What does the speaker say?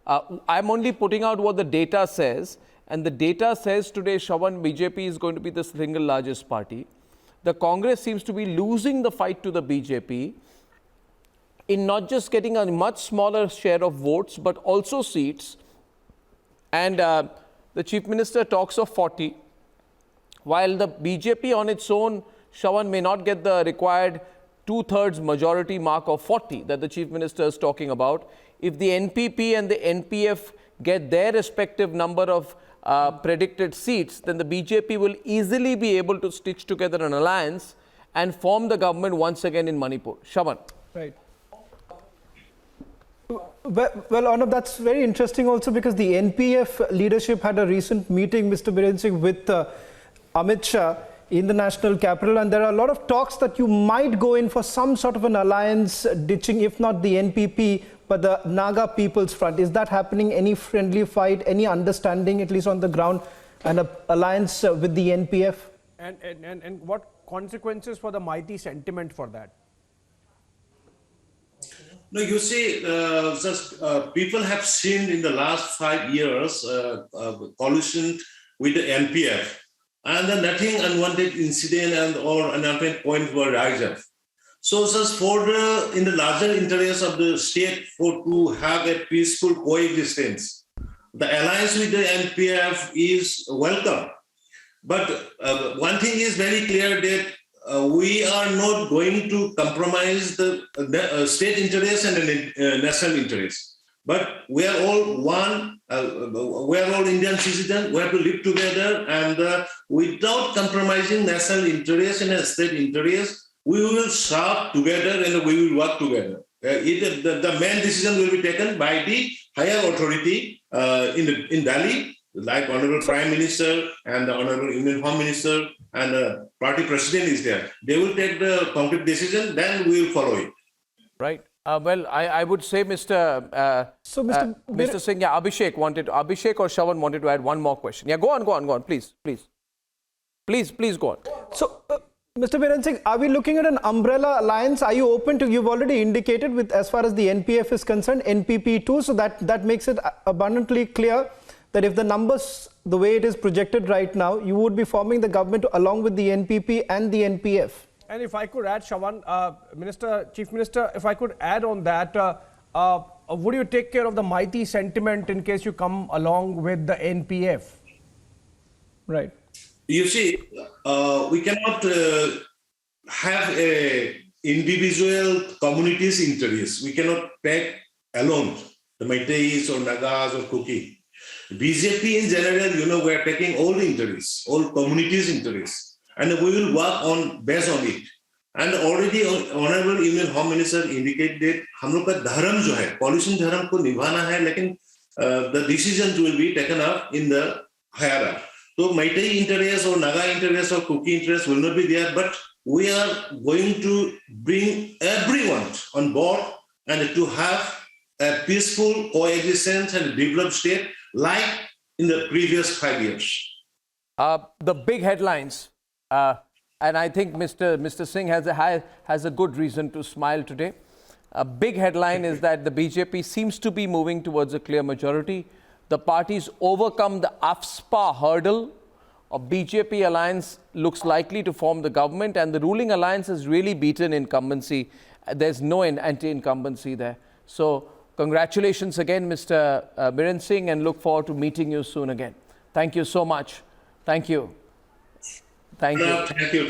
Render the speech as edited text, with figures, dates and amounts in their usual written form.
I'm only putting out what the data says. And the data says today, Shravan, BJP is going to be the single largest party. The Congress seems to be losing the fight to the BJP in not just getting a much smaller share of votes, but also seats. And the Chief Minister talks of 40. While the BJP on its own, Shravan, may not get the required 2/3 majority mark of 40 that the Chief Minister is talking about, if the NPP and the NPF get their respective number of predicted seats, then the BJP will easily be able to stitch together an alliance and form the government once again in Manipur. Shravan. Right. Well, Arnab, that's very interesting also because the NPF leadership had a recent meeting, Mr. Biren Singh, with Amit Shah in the national capital, and there are a lot of talks that you might go in for some sort of an alliance ditching, if not the NPP, but the Naga People's Front. Is that happening? Any friendly fight, any understanding, at least on the ground, and an alliance with the NPF? And what consequences for the mighty sentiment for that? No, you see, people have seen in the last 5 years collusion with the NPF, and then nothing unwanted incident and or unwanted points were raised up. So, just for in the larger interest of the state to have a peaceful coexistence, the alliance with the NPF is welcome. But one thing is very clear that we are not going to compromise the state interest and the national interest. But we are all one, we are all Indian citizens, we have to live together, and without compromising national interest and state interest, we will serve together and we will work together. The main decision will be taken by the higher authority in Delhi, like Honorable Prime Minister and the Honorable Union Home Minister and the party president is there. They will take the concrete decision, then we will follow it. Right. Well, I would say, Mr. Singh, yeah, Abhishek or Shravan wanted to add one more question. Yeah, go on, please, go on. So, Mr. Biren Singh, are we looking at an umbrella alliance? Are you open to, you've already indicated with, as far as the NPF is concerned, NPP too, so that makes it abundantly clear that if the numbers, the way it is projected right now, you would be forming the government along with the NPP and the NPF. And if I could add, Shravan, Chief Minister, if I could add on that, would you take care of the mighty sentiment in case you come along with the NPF? Right. You see, we cannot have a individual community's interest. We cannot take alone the Meiteis or Nagas or Kuki. BJP in general, we are taking all the interests, all communities' interests, and we will work based on it. And already Honorable Union Home Minister indicated that हम लोग का धर्म जो है, pollution धर्म को निभाना है, लेकिन the decisions will be taken up in the higher up. So Meitei interest or Naga interest or Kuki interest will not be there, but we are going to bring everyone on board and to have a peaceful coexistence and developed state like in the previous 5 years. The big headlines, and I think Mr. Singh has a good reason to smile today. A big headline is that the BJP seems to be moving towards a clear majority. The parties overcome the AFSPA hurdle. A BJP alliance looks likely to form the government, and the ruling alliance has really beaten incumbency. There's no anti-incumbency there. So congratulations again, Mr. Biren Singh, and look forward to meeting you soon again. Thank you so much. Thank you. Thank you.